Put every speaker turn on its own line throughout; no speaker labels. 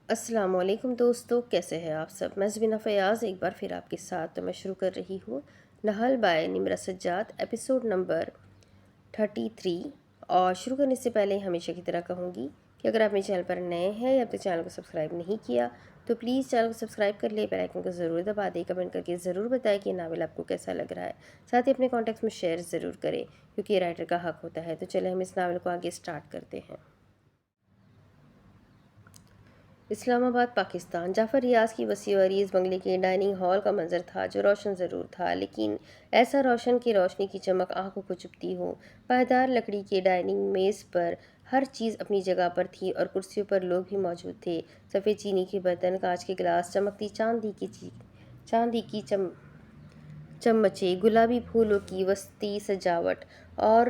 السلام علیکم دوستو، کیسے ہیں آپ سب؟ میں زبینہ فیاض ایک بار پھر آپ کے ساتھ تو میں شروع کر رہی ہوں نہال بائے نمرہ سجاد ایپیسوڈ نمبر 33۔ اور شروع کرنے سے پہلے ہمیشہ کی طرح کہوں گی کہ اگر آپ میرے چینل پر نئے ہیں یا اب تک چینل کو سبسکرائب نہیں کیا تو پلیز چینل کو سبسکرائب کر لیں، بیل آئیکن کو ضرور دبا دیں، کمنٹ کر کے ضرور بتائیں کہ یہ ناول آپ کو کیسا لگ رہا ہے، ساتھ ہی اپنے کانٹیکٹس میں شیئر ضرور کریں کیونکہ یہ رائٹر کا حق ہوتا ہے۔ تو چلیں ہم اس ناول کو آگے سٹارٹ کرتے ہیں۔ اسلام آباد، پاکستان۔ جعفر ریاض کی وسیع و عریض بنگلے کے ڈائننگ ہال کا منظر تھا جو روشن ضرور تھا لیکن ایسا روشن کہ روشنی کی چمک آنکھوں کو چبھتی ہو۔ پائیدار لکڑی کے ڈائننگ میز پر ہر چیز اپنی جگہ پر تھی اور کرسیوں پر لوگ بھی موجود تھے۔ سفید چینی کے برتن، کانچ کے گلاس، چمکتی چاندی کی چمچیں، گلابی پھولوں کی وسطی سجاوٹ اور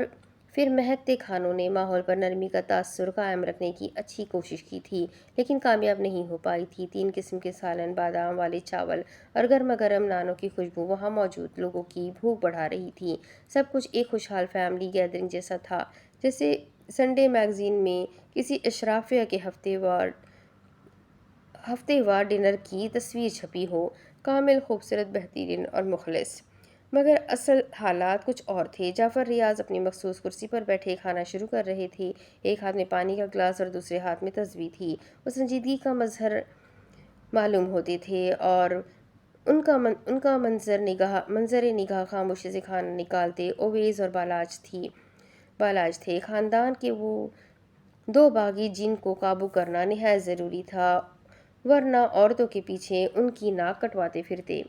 پھر مہکتے کھانوں نے ماحول پر نرمی کا تاثر قائم رکھنے کی اچھی کوشش کی تھی لیکن کامیاب نہیں ہو پائی تھی۔ 3 قسم کے سالن، بادام والے چاول اور گرما گرم نانوں کی خوشبو وہاں موجود لوگوں کی بھوک بڑھا رہی تھی۔ سب کچھ ایک خوشحال فیملی گیدرنگ جیسا تھا، جیسے سنڈے میگزین میں کسی اشرافیہ کے ہفتے وار ڈنر کی تصویر چھپی ہو، کامل، خوبصورت، بہترین اور مخلص۔ مگر اصل حالات کچھ اور تھے۔ جعفر ریاض اپنی مخصوص کرسی پر بیٹھے کھانا شروع کر رہے تھے۔ ایک ہاتھ میں پانی کا گلاس اور دوسرے ہاتھ میں تسبیح تھی۔ وہ سنجیدگی کا مظہر معلوم ہوتے تھے اور ان کا منظر نگاہ خاموشی سے کھانا نکالتے اویس اور بالاج تھے۔ خاندان کے وہ 2 باغی جن کو قابو کرنا نہایت ضروری تھا ورنہ عورتوں کے پیچھے ان کی ناک کٹواتے پھرتے۔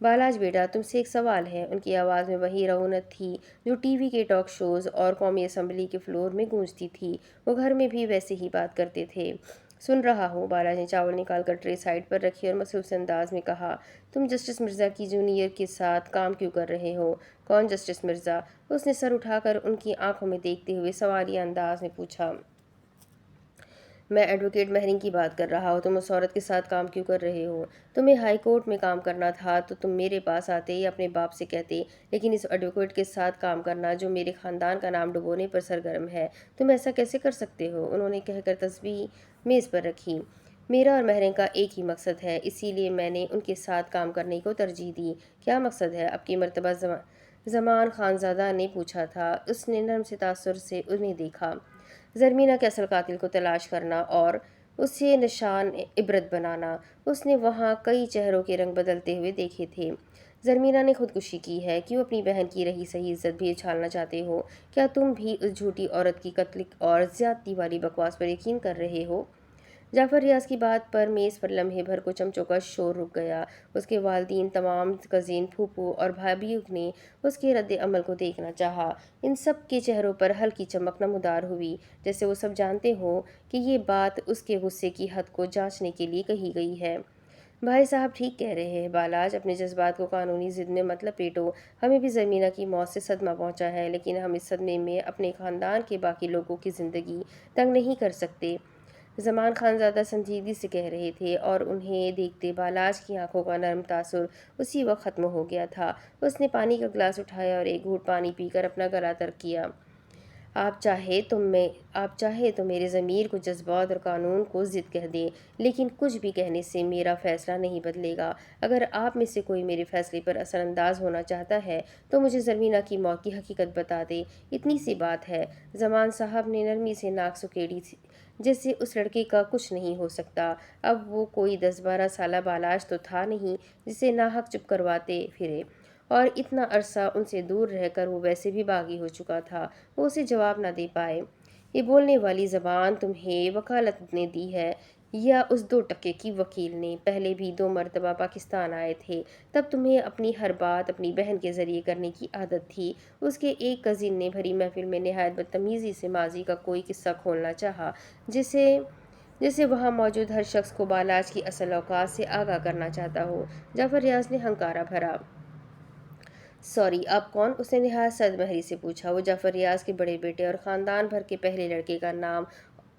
بالاج بیٹا، تم سے ایک سوال ہے۔ ان کی آواز میں وہی رعونت تھی جو ٹی وی کے ٹاک شوز اور قومی اسمبلی کے فلور میں گونجتی تھی۔ وہ گھر میں بھی ویسے ہی بات کرتے تھے۔ سن رہا ہوں۔ بالاج نے چاول نکال کر ٹرے سائڈ پر رکھی اور مصروف سے انداز میں کہا، تم جسٹس مرزا کی جونیئر کے ساتھ کام کیوں کر رہے ہو؟ کون جسٹس مرزا؟ اس نے سر اٹھا کر ان کی آنکھوں میں دیکھتے ہوئے سوالیہ انداز میں پوچھا۔ میں ایڈوکیٹ مہرنگ کی بات کر رہا ہوں۔ تم اس عورت کے ساتھ کام کیوں کر رہے ہو؟ تمہیں ہائی کورٹ میں کام کرنا تھا تو تم میرے پاس آتے یا اپنے باپ سے کہتے، لیکن اس ایڈوکیٹ کے ساتھ کام کرنا جو میرے خاندان کا نام ڈبونے پر سرگرم ہے، تم ایسا کیسے کر سکتے ہو؟ انہوں نے کہہ کر تسبیح میز پر رکھی۔ میرا اور مہرنگ کا ایک ہی مقصد ہے، اسی لیے میں نے ان کے ساتھ کام کرنے کو ترجیح دی۔ کیا مقصد ہے؟ اب کی مرتبہ زمان خانزادہ نے پوچھا تھا۔ اس نے نرم سے تاثر سے انہیں دیکھا۔ زرمینہ کے اصل قاتل کو تلاش کرنا اور اسے نشان عبرت بنانا۔ اس نے وہاں کئی چہروں کے رنگ بدلتے ہوئے دیکھے تھے۔ زرمینہ نے خودکشی کی ہے۔ کیوں اپنی بہن کی رہی صحیح عزت بھی اچھالنا چاہتے ہو؟ کیا تم بھی اس جھوٹی عورت کی قتل اور زیادتی والی بکواس پر یقین کر رہے ہو؟ جعفر ریاض کی بات پر میز پر لمحے بھر کو چمچوں کا شور رک گیا۔ اس کے والدین، تمام کزن، پھوپھو اور بھابھیوں نے اس کے رد عمل کو دیکھنا چاہا۔ ان سب کے چہروں پر ہلکی چمک نمودار ہوئی، جیسے وہ سب جانتے ہوں کہ یہ بات اس کے غصے کی حد کو جانچنے کے لیے کہی گئی ہے۔ بھائی صاحب ٹھیک کہہ رہے ہیں بالاج، اپنے جذبات کو قانونی ضد میں مت لپیٹو۔ ہمیں بھی زرمینہ کی موت سے صدمہ پہنچا ہے لیکن ہم اس صدمے میں اپنے خاندان کے باقی لوگوں کی زندگی تنگ نہیں کر سکتے۔ زمان خانزادہ سنجیدگی سے کہہ رہے تھے اور انہیں دیکھتے بالاج کی آنکھوں کا نرم تاثر اسی وقت ختم ہو گیا تھا۔ اس نے پانی کا گلاس اٹھایا اور ایک گھونٹ پانی پی کر اپنا گلا تر کیا۔ آپ چاہے تو میرے ضمیر کو جذبات اور قانون کو ضد کہہ دیں لیکن کچھ بھی کہنے سے میرا فیصلہ نہیں بدلے گا۔ اگر آپ میں سے کوئی میرے فیصلے پر اثر انداز ہونا چاہتا ہے تو مجھے زرمینہ کی موت کی حقیقت بتا دے، اتنی سی بات ہے۔ زمان صاحب نے نرمی سے ناک سکیڑی جیسے اس لڑکے کا کچھ نہیں ہو سکتا۔ اب وہ کوئی 10-12 سالہ بالاج تو تھا نہیں جسے ناحق چپ کرواتے پھرے، اور اتنا عرصہ ان سے دور رہ کر وہ ویسے بھی باغی ہو چکا تھا۔ وہ اسے جواب نہ دے پائے۔ یہ بولنے والی زبان تمہیں وکالت نے دی ہے یا اس 2 ٹکے کی وکیل نے؟ پہلے بھی 2 مرتبہ پاکستان آئے تھے، تب تمہیں اپنی ہر بات اپنی بہن کے ذریعے کرنے کی عادت تھی۔ اس کے ایک کزن نے بھری محفل میں نہایت بدتمیزی سے ماضی کا کوئی قصہ کھولنا چاہا جیسے وہاں موجود ہر شخص کو بالاج کی اصل اوقات سے آگاہ کرنا چاہتا ہو۔ جعفر ریاض نے ہنکارا بھرا۔ سوری، آپ کون؟ اس نے نہایت سرد مہری سے پوچھا۔ وہ جعفر ریاض کے بڑے بیٹے اور خاندان بھر کے پہلے لڑکے کا نام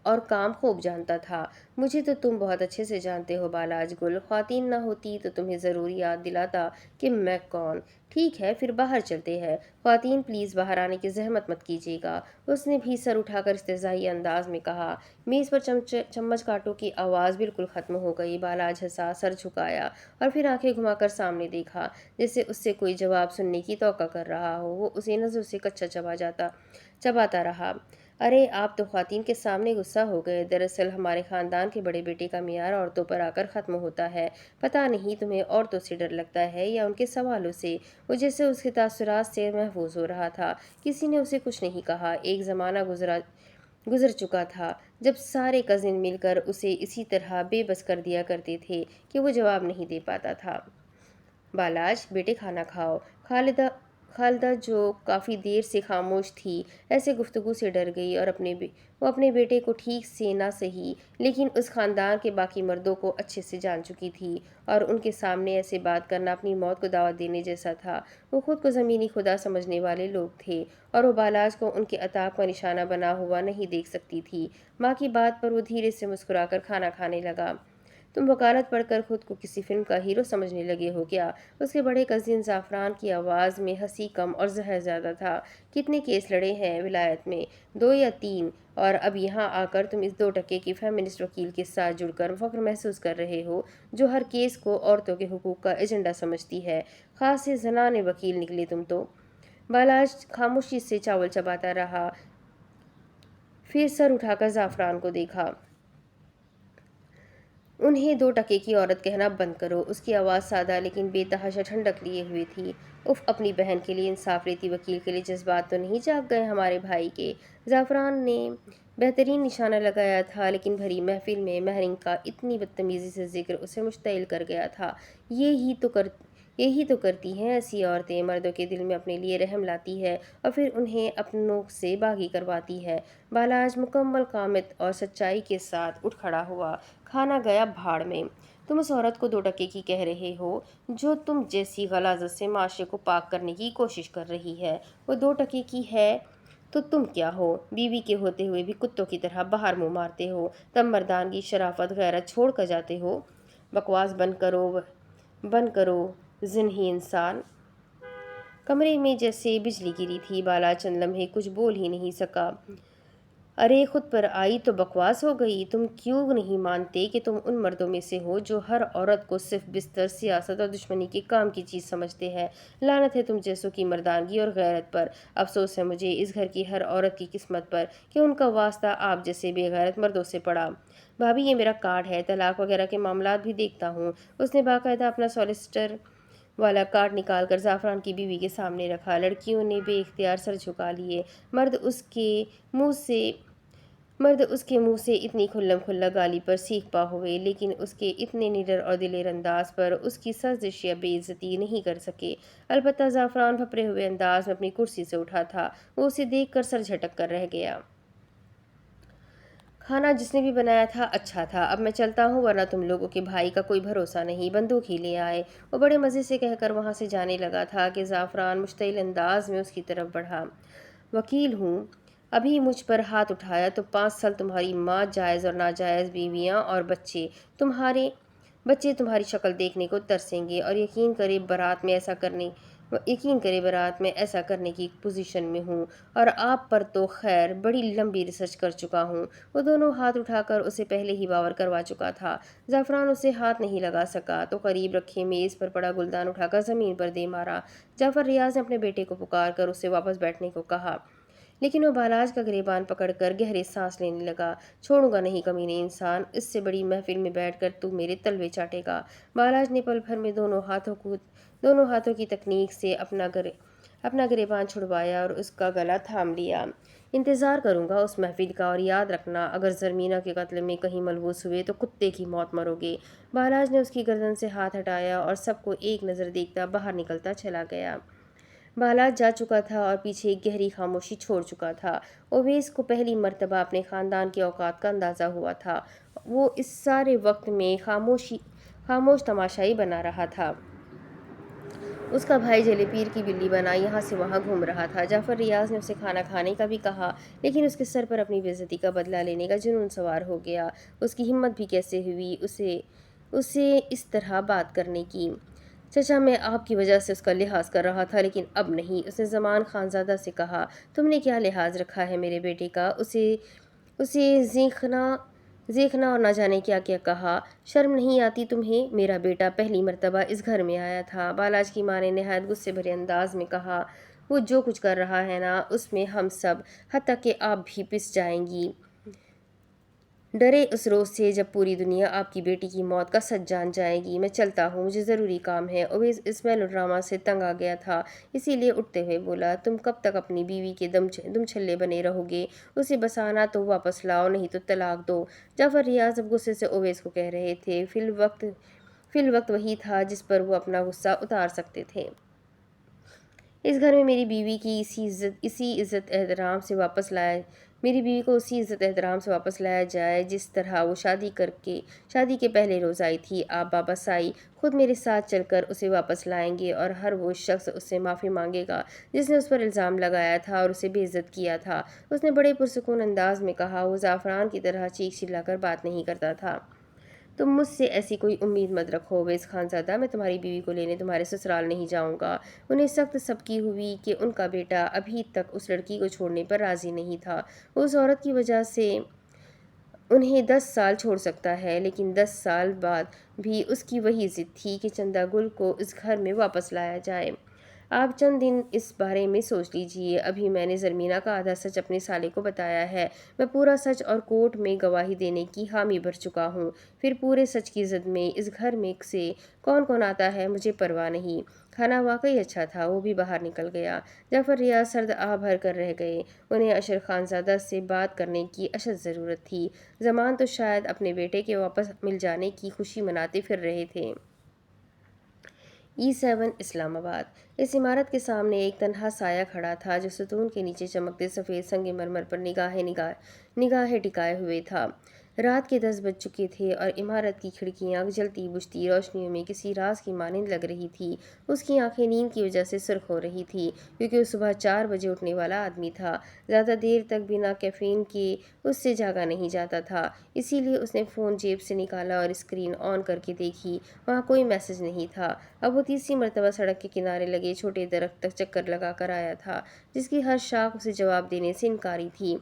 اور کام خوب جانتا تھا۔ مجھے تو تم بہت اچھے سے جانتے ہو بالاج گل، خواتین نہ ہوتی تو تمہیں ضرور یاد دلاتا کہ میں کون۔ ٹھیک ہے پھر باہر چلتے ہیں، خواتین پلیز باہر آنے کی زحمت مت کیجیے گا، اس نے بھی سر اٹھا کر استہزائی انداز میں کہا۔ میز پر چمچ کانٹوں کی آواز بالکل ختم ہو گئی۔ بالاج ہنسا، سر جھکایا اور پھر آنکھیں گھما کر سامنے دیکھا، جیسے اس سے کوئی جواب سننے کی توقع کر رہا ہو۔ وہ اسے نظر سے کچا چباتا رہا۔ ارے آپ تو خواتین کے سامنے غصہ ہو گئے، دراصل ہمارے خاندان کے بڑے بیٹے کا معیار عورتوں پر آ کر ختم ہوتا ہے۔ پتہ نہیں تمہیں عورتوں سے ڈر لگتا ہے یا ان کے سوالوں سے۔ وہ جیسے اس کے تاثرات سے محفوظ ہو رہا تھا۔ کسی نے اسے کچھ نہیں کہا۔ ایک زمانہ گزر چکا تھا جب سارے کزن مل کر اسے اسی طرح بے بس کر دیا کرتے تھے کہ وہ جواب نہیں دے پاتا تھا۔ بالاج بیٹے کھانا کھاؤ۔ خالدہ جو کافی دیر سے خاموش تھی ایسے گفتگو سے ڈر گئی اور وہ اپنے بیٹے کو ٹھیک سے نہ سہی لیکن اس خاندان کے باقی مردوں کو اچھے سے جان چکی تھی اور ان کے سامنے ایسے بات کرنا اپنی موت کو دعوت دینے جیسا تھا۔ وہ خود کو زمینی خدا سمجھنے والے لوگ تھے اور وہ بالاج کو ان کے عتاب کا نشانہ بنا ہوا نہیں دیکھ سکتی تھی۔ ماں کی بات پر وہ دھیرے سے مسکرا کر کھانا کھانے لگا۔ تم وکالت پڑھ کر خود کو کسی فلم کا ہیرو سمجھنے لگے ہو کیا؟ اس کے بڑے کزن زعفران کی آواز میں ہنسی کم اور زہر زیادہ تھا۔ کتنے کیس لڑے ہیں ولایت میں؟ 2 یا 3، اور اب یہاں آ کر تم اس 2 ٹکے کی فیمنسٹ وکیل کے ساتھ جڑ کر فخر محسوس کر رہے ہو جو ہر کیس کو عورتوں کے حقوق کا ایجنڈا سمجھتی ہے۔ خاصے زنانے وکیل نکلے تم تو۔ بالاج خاموشی سے چاول چباتا رہا، پھر سر اٹھا کر زعفران کو دیکھا۔ انہیں 2 ٹکے کی عورت کہنا بند کرو۔ اس کی آواز سادہ لیکن بے تحاشا ٹھنڈک لیے ہوئے تھی۔ اف اپنی بہن کے لیے انصاف لیتی وکیل کے لیے جذبات تو نہیں جاگ گئے ہمارے بھائی کے؟ زعفران نے بہترین نشانہ لگایا تھا لیکن بھری محفل میں مہرنگ کا اتنی بدتمیزی سے ذکر اسے مشتعل کر گیا تھا۔ یہی تو کرتی ہیں ایسی عورتیں، مردوں کے دل میں اپنے لیے رحم لاتی ہے اور پھر انہیں اپنوں سے باغی کرواتی ہے۔ بالاج مکمل قامت اور سچائی کے ساتھ اٹھ کھڑا ہوا۔ کھانا گیا بھاڑ میں۔ تم اس عورت کو 2 ٹکے کی کہہ رہے ہو جو تم جیسی غلاظت سے معاشرے کو پاک کرنے کی کوشش کر رہی ہے۔ وہ 2 ٹکے کی ہے تو تم کیا ہو؟ بیوی کے ہوتے ہوئے بھی کتوں کی طرح باہر منہ مارتے ہو۔ تم مردانگی، شرافت، غیرت چھوڑ کر جاتے ہو۔ بکواس بند کرو ذہنی انسان۔ کمرے میں جیسے بجلی گری تھی۔ بالاج چند لمحے کچھ بول ہی نہیں سکا۔ ارے خود پر آئی تو بکواس ہو گئی۔ تم کیوں نہیں مانتے کہ تم ان مردوں میں سے ہو جو ہر عورت کو صرف بستر، سیاست اور دشمنی کے کام کی چیز سمجھتے ہیں؟ لعنت ہے تم جیسوں کی مردانگی اور غیرت پر۔ افسوس ہے مجھے اس گھر کی ہر عورت کی قسمت پر کہ ان کا واسطہ آپ جیسے بے غیرت مردوں سے پڑا۔ بھابھی یہ میرا کارڈ ہے، طلاق وغیرہ کے معاملات بھی دیکھتا ہوں۔ اس نے باقاعدہ اپنا سولیسٹر والا کارڈ نکال کر زعفران کی بیوی کے سامنے رکھا۔ لڑکیوں نے بے اختیار سر جھکا لیے۔ مرد اس کے منہ سے اتنی کھلم کھلا گالی پر سیخ پا ہوئے لیکن اس کے اتنے نڈر اور دلیر انداز پر اس کی سرزش یا بے عزتی نہیں کر سکے۔ البتہ زعفران بھپرے ہوئے انداز میں اپنی کرسی سے اٹھا تھا۔ وہ اسے دیکھ کر سر جھٹک کر رہ گیا۔ کھانا جس نے بھی بنایا تھا اچھا تھا۔ اب میں چلتا ہوں ورنہ تم لوگوں کے بھائی کا کوئی بھروسہ نہیں، بندوق ہی لے آئے۔ وہ بڑے مزے سے کہہ کر وہاں سے جانے لگا تھا کہ زعفران مشتعل انداز میں اس کی طرف بڑھا۔ وکیل ہوں، ابھی مجھ پر ہاتھ اٹھایا تو 5 سال تمہاری ماں، جائز اور ناجائز بیویاں اور بچے تمہاری شکل دیکھنے کو ترسیں گے اور یقین کرے برات میں ایسا کرنے کی پوزیشن میں ہوں، اور آپ پر تو خیر بڑی لمبی ریسرچ کر چکا ہوں۔ وہ دونوں ہاتھ اٹھا کر اسے پہلے ہی باور کروا چکا تھا۔ زعفران اسے ہاتھ نہیں لگا سکا تو قریب رکھے میز پر پڑا گلدان اٹھا کر زمین پر دے مارا۔ جعفر ریاض نے اپنے بیٹے کو پکار کر اسے واپس بیٹھنے کو کہا لیکن وہ بالاج کا گریبان پکڑ کر گہرے سانس لینے لگا۔ چھوڑوں گا نہیں کمینے انسان، اس سے بڑی محفل میں بیٹھ کر تو میرے تلوے چاٹے گا۔ بالاج نے پل بھر میں دونوں ہاتھوں کی تکنیک سے اپنا گریبان چھڑوایا اور اس کا گلا تھام لیا۔ انتظار کروں گا اس محفل کا، اور یاد رکھنا اگر زرمینہ کے قتل میں کہیں ملوث ہوئے تو کتے کی موت مرو گے۔ بالاج نے اس کی گردن سے ہاتھ ہٹایا اور سب کو ایک نظر دیکھتا باہر نکلتا چلا گیا۔ بالاج جا چکا تھا اور پیچھے ایک گہری خاموشی چھوڑ چکا تھا۔ اویس کو پہلی مرتبہ اپنے خاندان کے اوقات کا اندازہ ہوا تھا۔ وہ اس سارے وقت میں خاموش تماشائی بنا رہا تھا۔ اس کا بھائی جلی پیر کی بلی بنا یہاں سے وہاں گھوم رہا تھا۔ جعفر ریاض نے اسے کھانا کھانے کا بھی کہا، لیکن اس کے سر پر اپنی بے عزتی کا بدلہ لینے کا جنون سوار ہو گیا۔ اس کی ہمت بھی کیسے ہوئی اسے اس طرح بات کرنے کی۔ چچا، میں آپ کی وجہ سے اس کا لحاظ کر رہا تھا، لیکن اب نہیں۔ اس نے زمان خان زادہ سے کہا، تم نے کیا لحاظ رکھا ہے میرے بیٹے کا؟ اسے زیکھنا اور نہ جانے کیا کیا کہا۔ شرم نہیں آتی تمہیں؟ میرا بیٹا پہلی مرتبہ اس گھر میں آیا تھا، بالاج کی ماں نے نہایت غصے بھرے انداز میں کہا۔ وہ جو کچھ کر رہا ہے نا، اس میں ہم سب، حتیٰ کہ آپ بھی پس جائیں گی۔ ڈرے اس روز سے جب پوری دنیا آپ کی بیٹی کی موت کا سچ جان جائے گی۔ میں چلتا ہوں، مجھے ضروری کام ہے۔ اویس اس میلوڈراما سے تنگ آ گیا تھا، اسی لیے اٹھتے ہوئے بولا، تم کب تک اپنی بیوی کے دم چھلے بنے رہو گے؟ اسے بسانا تو واپس لاؤ، نہیں تو طلاق دو۔ جعفر ریاض اب غصے سے اویس کو کہہ رہے تھے۔ فی الوقت وہی تھا جس پر وہ اپنا غصہ اتار سکتے تھے۔ اس گھر میں میری بیوی کو اسی عزت احترام سے واپس لایا جائے جس طرح وہ شادی کے پہلے روز آئی تھی۔ آپ واپس آئی، خود میرے ساتھ چل کر اسے واپس لائیں گے، اور ہر وہ شخص اس سے معافی مانگے گا جس نے اس پر الزام لگایا تھا اور اسے بے عزت کیا تھا۔ اس نے بڑے پرسکون انداز میں کہا، وہ زعفران کی طرح چیخ چلا کر بات نہیں کرتا تھا۔ تم مجھ سے ایسی کوئی امید مت رکھو اویس خان زادہ، میں تمہاری بیوی کو لینے تمہارے سسرال نہیں جاؤں گا۔ انہیں سخت سبکی ہوئی کہ ان کا بیٹا ابھی تک اس لڑکی کو چھوڑنے پر راضی نہیں تھا۔ اس عورت کی وجہ سے انہیں 10 سال چھوڑ سکتا ہے، لیکن 10 سال بعد بھی اس کی وہی ضد تھی کہ چندہ گل کو اس گھر میں واپس لایا جائے۔ آپ چند دن اس بارے میں سوچ لیجئے۔ ابھی میں نے زرمینہ کا آدھا سچ اپنے سالے کو بتایا ہے، میں پورا سچ اور کورٹ میں گواہی دینے کی حامی بھر چکا ہوں۔ پھر پورے سچ کی زد میں اس گھر میں سے کون آتا ہے مجھے پرواہ نہیں۔ کھانا واقعی اچھا تھا، وہ بھی باہر نکل گیا۔ جعفر ریاض سرد آہ بھر کر رہ گئے۔ انہیں اشر خان زادہ سے بات کرنے کی اشد ضرورت تھی۔ زمان تو شاید اپنے بیٹے کے واپس مل جانے کی خوشی مناتے پھر رہے تھے۔ E7 اسلام آباد۔ اس عمارت کے سامنے ایک تنہا سایہ کھڑا تھا جو ستون کے نیچے چمکتے سفید سنگ مرمر پر نگاہیں ٹکائے ہوئے تھا۔ رات کے 10 بج چکے تھے اور عمارت کی کھڑکیاں جلتی بجھتی روشنیوں میں کسی راز کی مانند لگ رہی تھی۔ اس کی آنکھیں نیند کی وجہ سے سرخ ہو رہی تھی، کیونکہ وہ صبح 4 بجے اٹھنے والا آدمی تھا۔ زیادہ دیر تک بنا کیفین کے اس سے جاگا نہیں جاتا تھا، اسی لیے اس نے فون جیب سے نکالا اور اسکرین آن کر کے دیکھی۔ وہاں کوئی میسج نہیں تھا۔ اب وہ تیسری مرتبہ سڑک کے کنارے لگے چھوٹے درخت تک چکر لگا کر آیا تھا، جس کی ہر شاخ اسے جواب دینے سے انکاری تھی۔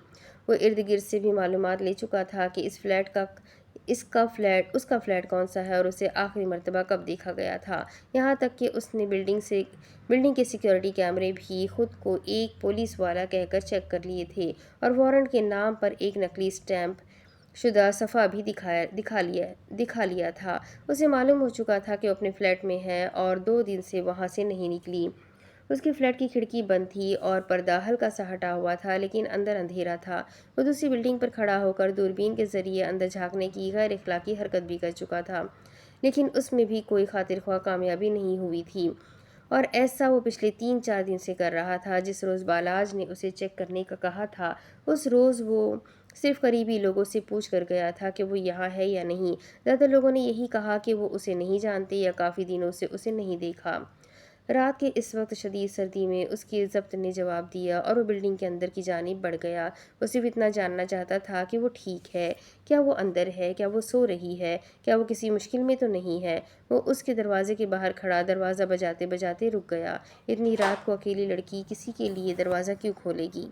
وہ ارد گرد سے بھی معلومات لے چکا تھا کہ اس کا فلیٹ کون سا ہے اور اسے آخری مرتبہ کب دیکھا گیا تھا، یہاں تک کہ اس نے بلڈنگ کے سیکیورٹی کیمرے بھی خود کو ایک پولیس والا کہہ کر چیک کر لیے تھے، اور وارنٹ کے نام پر ایک نقلی اسٹیمپ شدہ صفحہ بھی دکھا لیا تھا۔ اسے معلوم ہو چکا تھا کہ وہ اپنے فلیٹ میں ہے اور 2 دن سے وہاں سے نہیں نکلی۔ اس کے فلیٹ کی کھڑکی بند تھی اور پردہ ہلکا سا ہٹا ہوا تھا، لیکن اندر اندھیرا تھا۔ وہ دوسری بلڈنگ پر کھڑا ہو کر دوربین کے ذریعے اندر جھانکنے کی غیر اخلاقی حرکت بھی کر چکا تھا، لیکن اس میں بھی کوئی خاطر خواہ کامیابی نہیں ہوئی تھی، اور ایسا وہ پچھلے 3-4 دن سے کر رہا تھا۔ جس روز بالاج نے اسے چیک کرنے کا کہا تھا، اس روز وہ صرف قریبی لوگوں سے پوچھ کر گیا تھا کہ وہ یہاں ہے یا نہیں۔ زیادہ لوگوں نے یہی کہا کہ وہ اسے نہیں جانتے یا کافی دنوں سے اسے نہیں دیکھا۔ رات کے اس وقت شدید سردی میں اس کے ضبط نے جواب دیا اور وہ بلڈنگ کے اندر کی جانب بڑھ گیا۔ وہ صرف اتنا جاننا چاہتا تھا کہ وہ ٹھیک ہے، کیا وہ اندر ہے، کیا وہ سو رہی ہے، کیا وہ کسی مشکل میں تو نہیں ہے۔ وہ اس کے دروازے کے باہر کھڑا دروازہ بجاتے بجاتے رک گیا۔ اتنی رات کو اکیلی لڑکی کسی کے لیے دروازہ کیوں کھولے گی؟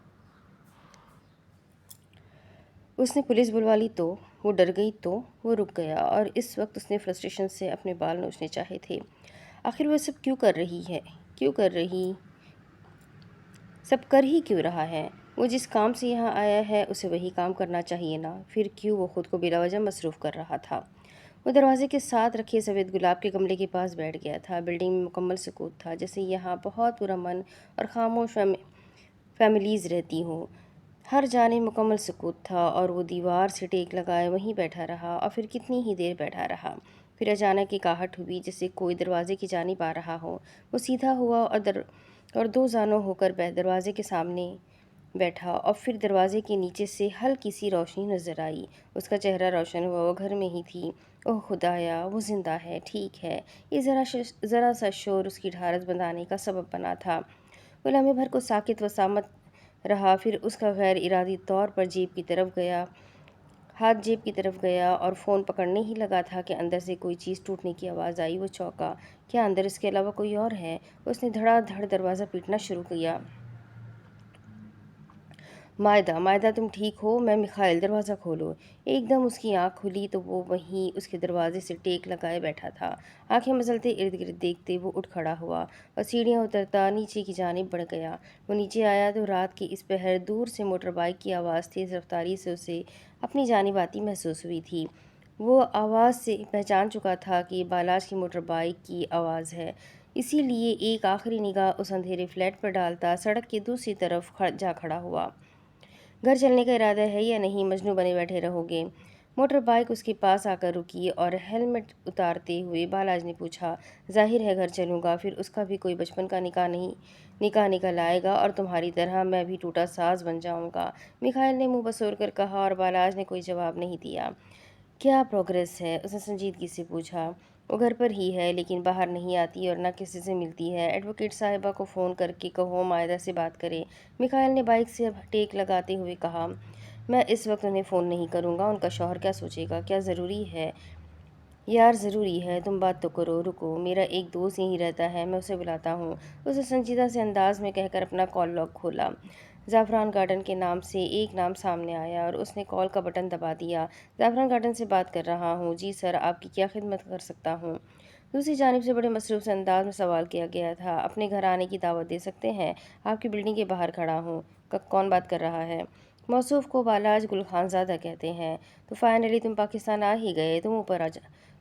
اس نے پولیس بلوا لی تو؟ وہ ڈر گئی تو؟ وہ رک گیا، اور اس وقت اس نے فرسٹریشن سے اپنے بال نوچنے چاہے تھے۔ آخر وہ سب کیوں کر ہی کیوں رہا ہے؟ وہ جس کام سے یہاں آیا ہے اسے وہی کام کرنا چاہیے نا، پھر کیوں وہ خود کو بلا وجہ مصروف کر رہا تھا؟ وہ دروازے کے ساتھ رکھے سفید گلاب کے گملے کے پاس بیٹھ گیا تھا۔ بلڈنگ میں مکمل سکوت تھا، جیسے یہاں بہت پرامن اور خاموش فیملیز رہتی ہوں۔ ہر جانب مکمل سکوت تھا، اور وہ دیوار سے ٹیک لگائے وہیں بیٹھا رہا، اور پھر کتنی ہی دیر بیٹھا رہا۔ پھر اچانک ایک آہٹ ہوئی، جیسے کوئی دروازے کی جانب آ رہا ہو۔ وہ سیدھا ہوا اور 2 زانوں ہو کر دروازے کے سامنے بیٹھا اور پھر دروازے کے نیچے سے ہلکی سی روشنی نظر آئی۔ اس کا چہرہ روشن ہوا، وہ گھر میں ہی تھی۔ اوہ خدایا، وہ زندہ ہے، ٹھیک ہے۔ یہ ذرا سا شور اس کی ڈھارس بندھانے کا سبب بنا تھا۔ وہ لمحے بھر کو ساکت و صامت رہا، پھر اس کا غیر ارادی طور پر ہاتھ جیب کی طرف گیا اور فون پکڑنے ہی لگا تھا کہ اندر سے کوئی چیز ٹوٹنے کی آواز آئی۔ وہ چونکا۔ کیا اندر اس کے علاوہ کوئی اور ہے؟ اس نے دھڑا دھڑ دروازہ پیٹنا شروع کیا۔ مائدہ تم ٹھیک ہو؟ میں میخائیل، دروازہ کھولو۔ ایک دم اس کی آنکھ کھلی تو وہ وہیں اس کے دروازے سے ٹیک لگائے بیٹھا تھا۔ آنکھیں مسلتے ارد گرد دیکھتے وہ اٹھ کھڑا ہوا اور سیڑھیاں اترتا نیچے کی جانب بڑھ گیا۔ وہ نیچے آیا تو رات کے اس پہر دور سے موٹر بائیک کی آواز تیز رفتاری سے اسے اپنی جانب آتی محسوس ہوئی تھی۔ وہ آواز سے پہچان چکا تھا کہ یہ بالاج کی موٹر بائیک کی آواز ہے، اسی لیے ایک آخری نگاہ اس اندھیرے فلیٹ پر ڈالتا سڑک کے دوسری طرف جا کھڑا ہوا۔ گھر چلنے کا ارادہ ہے یا نہیں؟ مجنوں بنے بیٹھے رہو گے؟ موٹر بائیک اس کے پاس آ کر رکی اور ہیلمٹ اتارتے ہوئے بالاج نے پوچھا۔ ظاہر ہے گھر چلوں گا، پھر اس کا بھی کوئی بچپن کا نکاح نکل آئے گا اور تمہاری طرح میں بھی ٹوٹا ساز بن جاؤں گا، میخائیل نے منہ بسور کر کہا اور بالاج نے کوئی جواب نہیں دیا۔ کیا پروگریس ہے؟ اس نے سنجیدگی سے پوچھا۔ وہ گھر پر ہی ہے، لیکن باہر نہیں آتی اور نہ کسی سے ملتی ہے۔ ایڈوکیٹ صاحبہ کو فون کر کے کہو مائدہ سے بات کرے، میخائیل نے بائیک سے ٹیک لگاتے ہوئے کہا۔ میں اس وقت انہیں فون نہیں کروں گا، ان کا شوہر کیا سوچے گا؟ کیا ضروری ہے؟ یار ضروری ہے، تم بات تو کرو۔ رکو، میرا ایک دوست یہیں رہتا ہے، میں اسے بلاتا ہوں، اس نے سنجیدہ سے انداز میں کہہ کر اپنا کال لاگ کھولا۔ زعفران گارڈن کے نام سے ایک نام سامنے آیا اور اس نے کال کا بٹن دبا دیا۔ زعفران گارڈن سے بات کر رہا ہوں۔ جی سر، آپ کی کیا خدمت کر سکتا ہوں؟ دوسری جانب سے بڑے مصروف سے انداز میں سوال کیا گیا تھا۔ اپنے گھر آنے کی دعوت دے سکتے ہیں؟ آپ کی بلڈنگ کے باہر کھڑا ہوں۔ کون بات کر رہا ہے؟ موصوف کو بالاج گل خان زادہ کہتے ہیں۔ تو فائنلی تم پاکستان آ ہی گئے،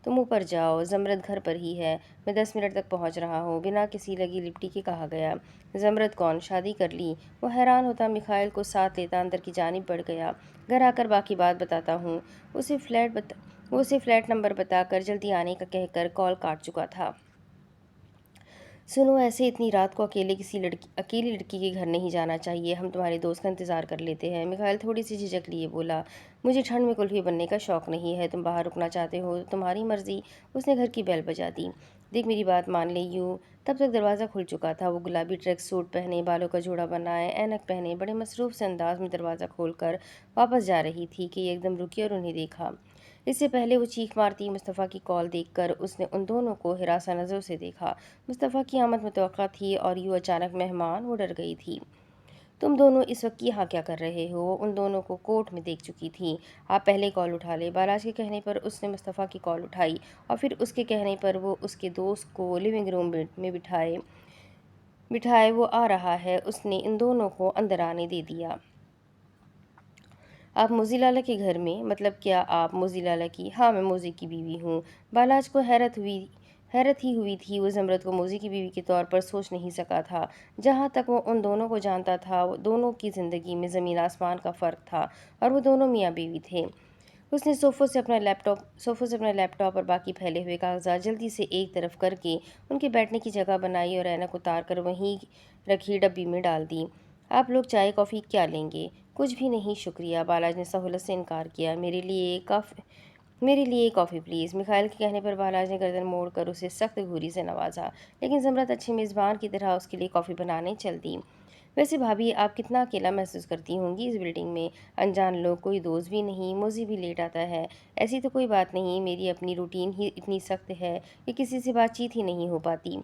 تم اوپر جاؤ، زمرد گھر پر ہی ہے، میں 10 منٹ تک پہنچ رہا ہوں، بنا کسی لگی لپٹی کے کہا گیا۔ زمرد کون؟ شادی کر لی؟ وہ حیران ہوتا میخائیل کو ساتھ لیتا اندر کی جانب بڑھ گیا۔ گھر آ کر باقی بات بتاتا ہوں۔ وہ اسے فلیٹ نمبر بتا کر جلدی آنے کا کہہ کر کال کاٹ چکا تھا۔ سنو، ایسے اتنی رات کو اکیلی لڑکی کے گھر نہیں جانا چاہیے، ہم تمہارے دوست کا انتظار کر لیتے ہیں۔ میخائیل تھوڑی سی جھجک لیے بولا، مجھے ٹھنڈ میں کلفی بننے کا شوق نہیں ہے، تم باہر رکنا چاہتے ہو تو تمہاری مرضی۔ اس نے گھر کی بیل بجا دی۔ دیکھ میری بات مان لے یوں۔ تب تک دروازہ کھل چکا تھا۔ وہ گلابی ٹریک سوٹ پہنے، بالوں کا جوڑا بنائے، اینک پہنے، بڑے مصروف سے انداز میں دروازہ کھول کر واپس جا رہی تھی کہ ایک دم رکی اور انہیں دیکھا۔ اس سے پہلے وہ چیخ مارتی مصطفیٰ کی کال دیکھ کر اس نے ان دونوں کو ہراساں نظروں سے دیکھا۔ مصطفیٰ کی آمد متوقع تھی اور یوں اچانک مہمان، وہ ڈر گئی تھی۔ تم دونوں اس وقت یہاں کیا کر رہے ہو؟ وہ ان دونوں کو کورٹ میں دیکھ چکی تھی۔ آپ پہلے کال اٹھا لیں۔ بالاج کے کہنے پر اس نے مصطفیٰ کی کال اٹھائی اور پھر اس کے کہنے پر وہ اس کے دوست کو لیونگ روم میں بٹھائے وہ آ رہا ہے، اس نے ان دونوں کو اندر آنے دے دیا۔ آپ موزی لالا کے گھر میں؟ مطلب کیا آپ موزی لالا کی؟ ہاں، میں موزی کی بیوی ہوں۔ بالاج کو حیرت ہی ہوئی تھی۔ وہ زمرد کو موزی کی بیوی کے طور پر سوچ نہیں سکا تھا۔ جہاں تک وہ ان دونوں کو جانتا تھا، دونوں کی زندگی میں زمین آسمان کا فرق تھا اور وہ دونوں میاں بیوی تھے۔ اس نے صوفوں سے اپنا لیپ ٹاپ اور باقی پھیلے ہوئے کاغذات جلدی سے ایک طرف کر کے ان کے بیٹھنے کی جگہ بنائی اور اینک اتار کر وہیں رکھی ڈبی میں ڈال دی۔ آپ لوگ چائے کافی کیا لیں گے؟ کچھ بھی نہیں شکریہ، بالاج نے سہولت سے انکار کیا۔ میرے لیے ایک کافی پلیز۔ میخائیل کے کہنے پر بالاج نے گردن موڑ کر اسے سخت گھوری سے نوازا، لیکن زمرد اچھے میزبان کی طرح اس کے لیے کافی بنانے چل دی۔ ویسے بھابھی، آپ کتنا اکیلا محسوس کرتی ہوں گی اس بلڈنگ میں؟ انجان لوگ، کوئی دوست بھی نہیں، موزی بھی لیٹ آتا ہے۔ ایسی تو کوئی بات نہیں، میری اپنی روٹین ہی اتنی سخت ہے کہ کسی سے بات چیت ہی نہیں ہو پاتی۔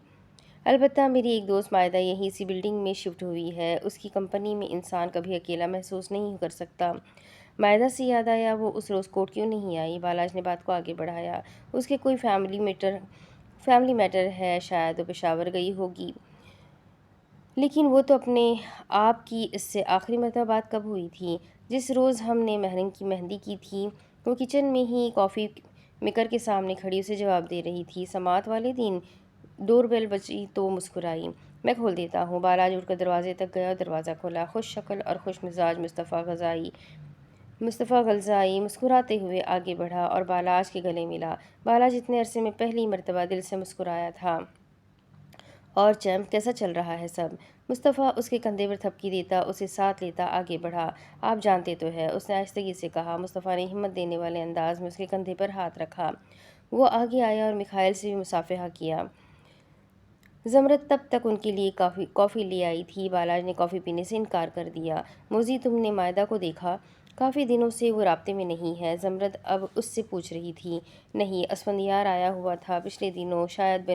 البتہ میری ایک دوست مائدہ یہیں اسی بلڈنگ میں شفٹ ہوئی ہے، اس کی کمپنی میں انسان کبھی اکیلا محسوس نہیں کر سکتا۔ مائدہ سے یاد آیا، وہ اس روز کورٹ کیوں نہیں آئی؟ بالاج نے بات کو آگے بڑھایا۔ اس کے کوئی فیملی میٹر ہے، شاید وہ پشاور گئی ہوگی۔ لیکن وہ تو اپنے آپ کی اس سے آخری مرتبہ بات کب ہوئی تھی؟ جس روز ہم نے مہرنگ کی مہندی کی تھی۔ وہ کچن میں ہی کافی میکر کے سامنے کھڑی اسے جواب دے رہی تھی۔ سماعت والے دن؟ ڈور بیل بجی تو مسکرائی۔ میں کھول دیتا ہوں۔ بالاج اٹھ کر دروازے تک گیا اور دروازہ کھولا۔ خوش شکل اور خوش مزاج مصطفیٰ غلزائی مسکراتے ہوئے آگے بڑھا اور بالاج کے گلے ملا۔ بالاج اتنے عرصے میں پہلی مرتبہ دل سے مسکرایا تھا اور چیمپ کیسا چل رہا ہے سب؟ مصطفیٰ اس کے کندھے پر تھپکی دیتا اسے ساتھ لیتا آگے بڑھا۔ آپ جانتے تو ہے، اس نے آہستگی سے کہا۔ مصطفیٰ نے ہمت دینے والے انداز میں اس کے کندھے پر ہاتھ رکھا۔ وہ آگے آیا اور میخائیل سے بھی مصافحہ کیا۔ زمرد تب تک ان کے لیے کافی لے آئی تھی۔ بالاج نے کافی پینے سے انکار کر دیا۔ موزی، تم نے مائدہ کو دیکھا؟ کافی دنوں سے وہ رابطے میں نہیں ہے، زمرد اب اس سے پوچھ رہی تھی۔ نہیں، اسفندیار آیا ہوا تھا پچھلے دنوں، شاید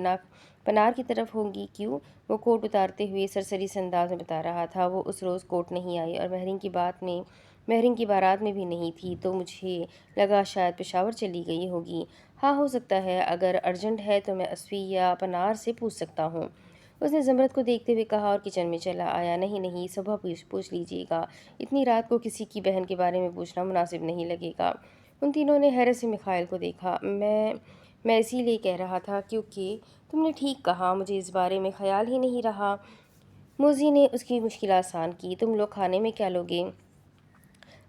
پنار کی طرف ہوگی۔ کیوں؟ وہ کوٹ اتارتے ہوئے سرسری سے انداز میں بتا رہا تھا۔ وہ اس روز کوٹ نہیں آئی اور مہرین کی بارات میں بھی نہیں تھی، تو مجھے لگا شاید پشاور چلی گئی ہوگی۔ ہاں، ہو سکتا ہے، اگر ارجنٹ ہے تو میں اسفی یا پنار سے پوچھ سکتا ہوں، اس نے زمرد کو دیکھتے ہوئے کہا اور کچن میں چلا آیا۔ نہیں نہیں، صبح پوچھ لیجیے گا، اتنی رات کو کسی کی بہن کے بارے میں پوچھنا مناسب نہیں لگے گا۔ ان تینوں نے حیرت سے میخائیل کو دیکھا۔ میں اسی لیے کہہ رہا تھا کیونکہ تم نے ٹھیک کہا، مجھے اس بارے میں خیال ہی نہیں رہا۔ موزی نے اس کی مشکل آسان کی۔ تم لوگ کھانے میں کیا لوگے؟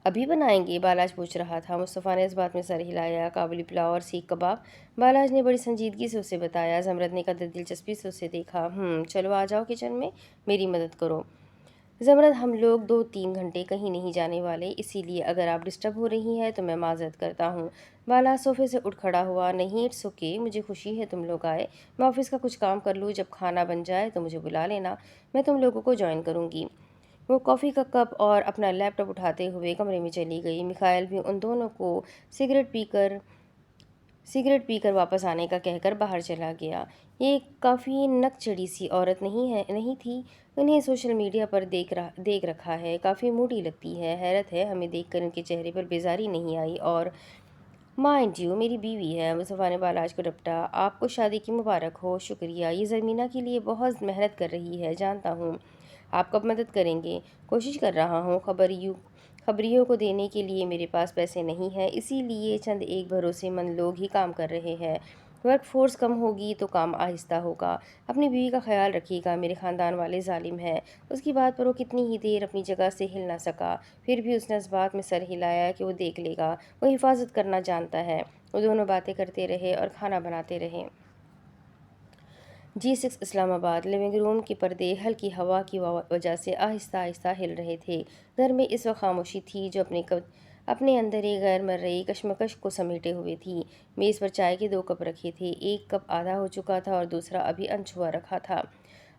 ابھی بنائیں گے؟ بالاج پوچھ رہا تھا۔ مصطفیٰ نے اس بات میں سر ہلایا۔ کابلی پلاؤ اور سیخ کباب، بالاج نے بڑی سنجیدگی سے اسے بتایا۔ زمرد نے قدر دلچسپی سے اسے دیکھا۔ چلو آ جاؤ کچن میں، میری مدد کرو۔ زمرد، ہم لوگ 2-3 گھنٹے کہیں نہیں جانے والے، اسی لیے اگر آپ ڈسٹرب ہو رہی ہیں تو میں معذرت کرتا ہوں۔ بالاج صوفے سے اٹھ کھڑا ہوا۔ نہیں، اٹس اوکے، مجھے خوشی ہے تم لوگ آئے۔ میں آفس کا کچھ کام کر لوں، جب کھانا بن جائے تو مجھے بلا لینا، میں تم لوگوں کو جوائن کروں گی۔ وہ کافی کا کپ اور اپنا لیپ ٹاپ اٹھاتے ہوئے کمرے میں چلی گئی۔ میخائیل بھی ان دونوں کو سگریٹ پی کر واپس آنے کا کہہ کر باہر چلا گیا۔ یہ کافی نک چڑھی سی عورت نہیں تھی؟ انہیں سوشل میڈیا پر دیکھ رکھا ہے، کافی موڈی لگتی ہے۔ حیرت ہے ہمیں دیکھ کر ان کے چہرے پر بیزاری نہیں آئی، اور مائنڈ یو میری بیوی ہے۔ مصطفیٰ نے بالاج کو ڈپٹا۔ آپ کو شادی کی مبارک ہو۔ شکریہ، یہ زرمینہ کے لیے بہت محنت کر رہی ہے، جانتا ہوں۔ آپ کب مدد کریں گے؟ کوشش کر رہا ہوں، خبریوں کو دینے کے لیے میرے پاس پیسے نہیں ہیں، اسی لیے چند ایک بھروسے مند لوگ ہی کام کر رہے ہیں۔ ورک فورس کم ہوگی تو کام آہستہ ہوگا۔ اپنی بیوی کا خیال رکھیے گا، میرے خاندان والے ظالم ہیں۔ اس کی بات پر وہ کتنی ہی دیر اپنی جگہ سے ہل نہ سکا، پھر بھی اس نے اس بات میں سر ہلایا کہ وہ دیکھ لے گا، وہ حفاظت کرنا جانتا ہے۔ وہ دونوں باتیں کرتے رہے اور کھانا بناتے رہے۔ G6 اسلام آباد۔ لیونگ روم کے پردے ہلکی ہوا کی وجہ سے آہستہ آہستہ ہل رہے تھے۔ گھر میں اس وقت خاموشی تھی جو اپنے اندر ایک غیر مرئی کشمکش کو سمیٹے ہوئے تھی۔ میز پر چائے کے 2 کپ رکھے تھے، ایک کپ آدھا ہو چکا تھا اور دوسرا ابھی انچھوا رکھا تھا۔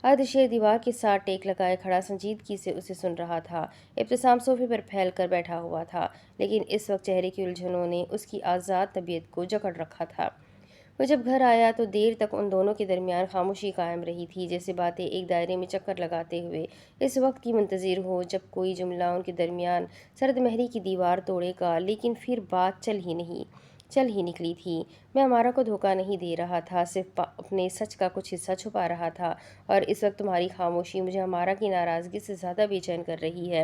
ارضشیر دیوار کے ساتھ ٹیک لگائے کھڑا سنجیدگی سے اسے سن رہا تھا۔ ابتسام صوفے پر پھیل کر بیٹھا ہوا تھا، لیکن اس وقت چہرے کی الجھنوں نے اس کی آزاد طبیعت کو جکڑ رکھا تھا۔ وہ جب گھر آیا تو دیر تک ان دونوں کے درمیان خاموشی قائم رہی تھی، جیسے باتیں ایک دائرے میں چکر لگاتے ہوئے اس وقت کی منتظر ہو جب کوئی جملہ ان کے درمیان سرد مہری کی دیوار توڑے گا، لیکن پھر بات چل ہی نکلی تھی۔ میں امارا کو دھوکہ نہیں دے رہا تھا، صرف اپنے سچ کا کچھ حصہ چھپا رہا تھا، اور اس وقت تمہاری خاموشی مجھے امارا کی ناراضگی سے زیادہ بے چین کر رہی ہے۔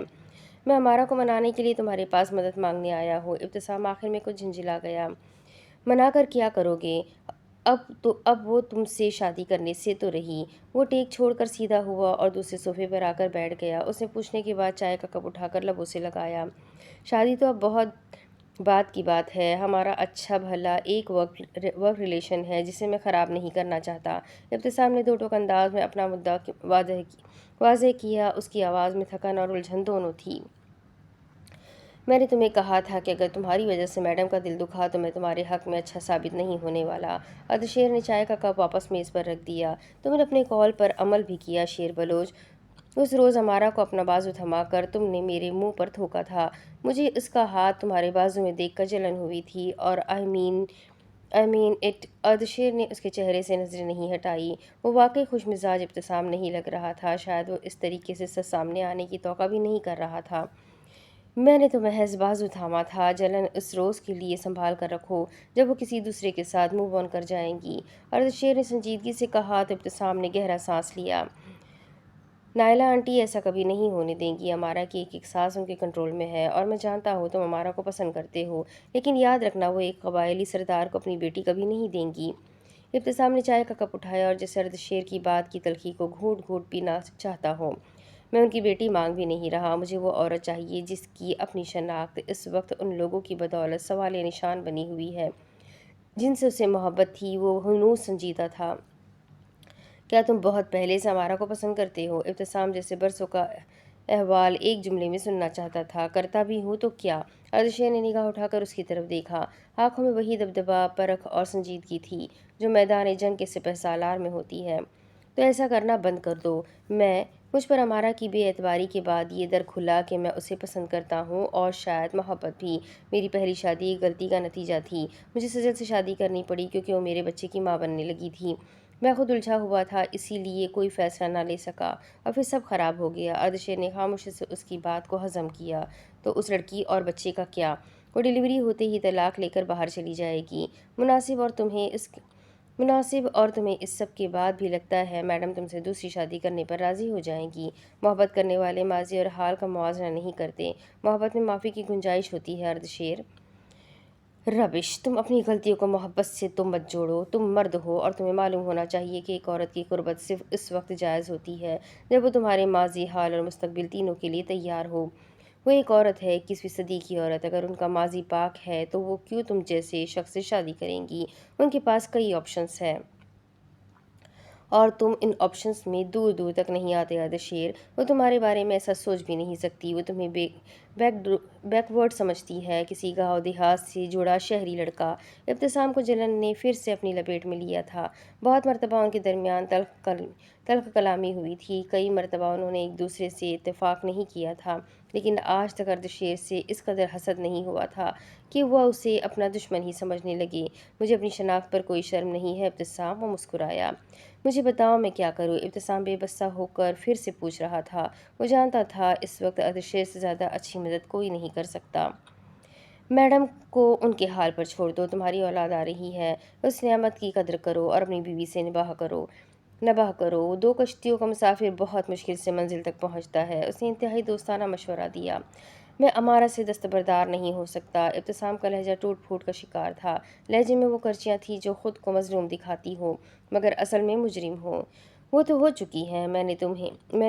میں امارا کو منانے کے لیے تمہارے پاس مدد مانگنے آیا ہوں۔ ابتسام آخر میں کچھ جھنجھلا گیا۔ منا کر کیا کرو گے؟ اب وہ تم سے شادی کرنے سے تو رہی۔ وہ ٹیک چھوڑ کر سیدھا ہوا اور دوسرے صوفے پر آ کر بیٹھ گیا۔ اس نے پوچھنے کے بعد چائے کا کپ اٹھا کر لبوں سے لگایا۔ شادی تو اب بہت بعد کی بات ہے، ہمارا اچھا بھلا ایک ورک ریلیشن ہے جسے میں خراب نہیں کرنا چاہتا۔ ابتسام نے 2 ٹوک انداز میں اپنا مدعا واضح کیا، اس کی آواز میں تھکن اور الجھن دونوں تھی۔ میں نے تمہیں کہا تھا کہ اگر تمہاری وجہ سے میڈم کا دل دکھا تو میں تمہارے حق میں اچھا ثابت نہیں ہونے والا۔ ارضشیر نے چائے کا کپ واپس میز پر رکھ دیا۔ تم نے اپنے قول پر عمل بھی کیا شیر بلوچ۔ اس روز امارا کو اپنا بازو تھما کر تم نے میرے منہ پر تھوکا تھا، مجھے اس کا ہاتھ تمہارے بازو میں دیکھ کر جلن ہوئی تھی، اور آئی مین اٹ۔ ارضشیر نے اس کے چہرے سے نظریں نہیں ہٹائی۔ وہ واقعی خوش مزاج ابتسام نہیں لگ رہا تھا، شاید وہ اس طریقے سے سچ سامنے آنے کی توقع بھی نہیں کر رہا تھا۔ میں نے تو محض بازو تھاما تھا، جلن اس روز کے لیے سنبھال کر رکھو جب وہ کسی دوسرے کے ساتھ موو آن کر جائیں گی۔ ارضشیر نے سنجیدگی سے کہا تو ابتسام نے گہرا سانس لیا۔ نائلہ آنٹی ایسا کبھی نہیں ہونے دیں گی، امارا کی ایک سانس ان کے کنٹرول میں ہے، اور میں جانتا ہوں تم امارا کو پسند کرتے ہو، لیکن یاد رکھنا وہ ایک قبائلی سردار کو اپنی بیٹی کبھی نہیں دیں گی۔ ابتسام نے چائے کا کپ اٹھایا اور جیسے ارضشیر کی بات کی تلخی کو گھونٹ گھونٹ پینا چاہتا ہو۔ میں ان کی بیٹی مانگ بھی نہیں رہا، مجھے وہ عورت چاہیے جس کی اپنی شناخت اس وقت ان لوگوں کی بدولت سوال نشان بنی ہوئی ہے جن سے اسے محبت تھی۔ وہ ہنوز سنجیدہ تھا۔ کیا تم بہت پہلے سے ہمارا کو پسند کرتے ہو؟ ابتسام جیسے برسوں کا احوال ایک جملے میں سننا چاہتا تھا۔ کرتا بھی ہوں تو کیا؟ اردشیر نے نگاہ اٹھا کر اس کی طرف دیکھا۔ آنکھوں میں وہی دبدبا، پرکھ اور سنجیدگی تھی جو میدان جنگ کے سپہ سالار میں ہوتی ہے۔ تو ایسا کرنا بند کر دو۔ مجھ پر ہمارا کی بے اعتباری کے بعد یہ در کھلا کہ میں اسے پسند کرتا ہوں، اور شاید محبت بھی۔ میری پہلی شادی ایک غلطی کا نتیجہ تھی۔ مجھے سجل سے شادی کرنی پڑی کیونکہ وہ میرے بچے کی ماں بننے لگی تھی۔ میں خود الجھا ہوا تھا، اسی لیے کوئی فیصلہ نہ لے سکا، اور پھر سب خراب ہو گیا۔ اردشیر نے خاموشی سے اس کی بات کو ہضم کیا۔ تو اس لڑکی اور بچے کا کیا؟ وہ ڈلیوری ہوتے ہی طلاق لے کر باہر چلی جائے گی۔ مناسب اور تمہیں اس سب کے بعد بھی لگتا ہے میڈم تم سے دوسری شادی کرنے پر راضی ہو جائیں گی؟ محبت کرنے والے ماضی اور حال کا موازنہ نہیں کرتے۔ محبت میں معافی کی گنجائش ہوتی ہے اردشیر۔ ربش! تم اپنی غلطیوں کو محبت سے تو مت جوڑو۔ تم مرد ہو اور تمہیں معلوم ہونا چاہیے کہ ایک عورت کی قربت صرف اس وقت جائز ہوتی ہے جب وہ تمہارے ماضی، حال اور مستقبل تینوں کے لیے تیار ہو۔ وہ ایک عورت ہے، 21ویں صدی کی عورت۔ اگر ان کا ماضی پاک ہے تو وہ کیوں تم جیسے شخص سے شادی کریں گی؟ ان کے پاس کئی آپشنز ہیں، اور تم ان آپشنز میں دور دور تک نہیں آتے اردشیر۔ وہ تمہارے بارے میں ایسا سوچ بھی نہیں سکتی۔ وہ تمہیں بیک ورڈ سمجھتی ہے، کسی گاؤں دیہات سے جڑا شہری لڑکا۔ ابتسام کو جلن نے پھر سے اپنی لپیٹ میں لیا تھا۔ بہت مرتبہ ان کے درمیان تلخ کلامی ہوئی تھی، کئی مرتبہ انہوں نے ایک دوسرے سے اتفاق نہیں کیا تھا، لیکن آج تک اردشیر سے اس قدر حسد نہیں ہوا تھا کہ وہ اسے اپنا دشمن ہی سمجھنے لگے۔ مجھے اپنی شناخت پر کوئی شرم نہیں ہے ابتسام، وہ مسکرایا۔ مجھے بتاؤ میں کیا کروں؟ ابتسام بے بسا ہو کر پھر سے پوچھ رہا تھا۔ وہ جانتا تھا اس وقت اردشیر سے زیادہ اچھی مدد کوئی نہیں کر سکتا۔ میڈم کو ان کے حال پر چھوڑ دو، تمہاری اولاد آ رہی ہے، اس نعمت کی قدر کرو اور اپنی بیوی سے نباہ کرو۔ 2 کشتیوں کا مسافر بہت مشکل سے منزل تک پہنچتا ہے، اس نے انتہائی دوستانہ مشورہ دیا۔ میں امارہ سے دستبردار نہیں ہو سکتا۔ ابتسام کا لہجہ ٹوٹ پھوٹ کا شکار تھا۔ لہجے میں وہ کرچیاں تھیں جو خود کو مظلوم دکھاتی ہوں مگر اصل میں مجرم ہوں۔ وہ تو ہو چکی ہیں، میں نے